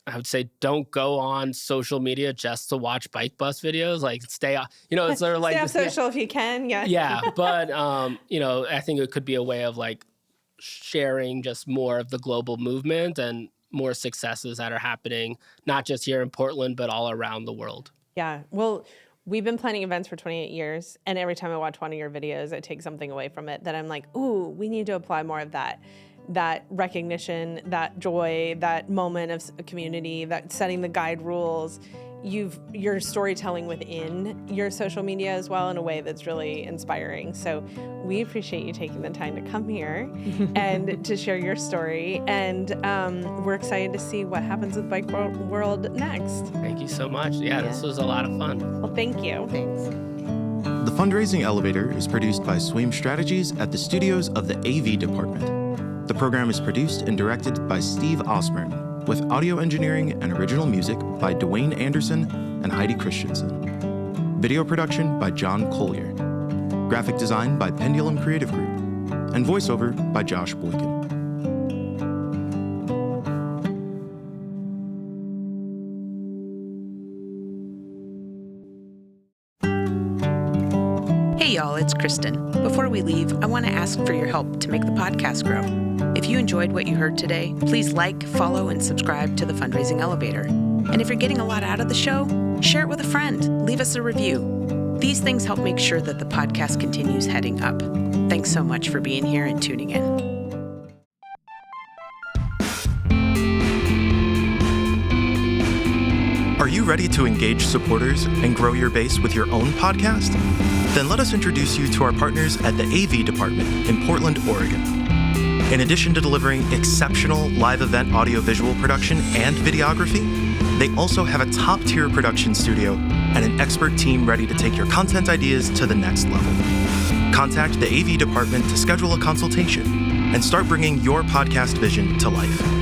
I would say don't go on social media just to watch bike bus videos. Like stay off, it's sort of like stay off social if you can. Yeah. Yeah. But, I think it could be a way of like sharing just more of the global movement and more successes that are happening, not just here in Portland, but all around the world. Yeah. Well, we've been planning events for 28 years, and every time I watch one of your videos, I take something away from it that I'm like, ooh, we need to apply more of that recognition, that joy, that moment of community, that setting the guide rules. You're storytelling within your social media as well in a way that's really inspiring. So we appreciate you taking the time to come here and to share your story. And we're excited to see what happens with Bike World next. Thank you so much. Yeah, this was a lot of fun. Well, thank you. Thanks. The Fundraising Elevator is produced by Swaim Strategies at the studios of the AV department. The program is produced and directed by Steve Osborne, with audio engineering and original music by Dwayne Anderson and Heidi Christensen. Video production by John Collier. Graphic design by Pendulum Creative Group. And voiceover by Josh Boykin. Hey y'all, it's Kristen. Before we leave, I want to ask for your help to make the podcast grow. If you enjoyed what you heard today, please like, follow, and subscribe to the Fundraising Elevator. And if you're getting a lot out of the show, share it with a friend. Leave us a review. These things help make sure that the podcast continues heading up. Thanks so much for being here and tuning in. Are you ready to engage supporters and grow your base with your own podcast? Then let us introduce you to our partners at the AV department in Portland, Oregon. In addition to delivering exceptional live event audiovisual production and videography, they also have a top-tier production studio and an expert team ready to take your content ideas to the next level. Contact the AV department to schedule a consultation and start bringing your podcast vision to life.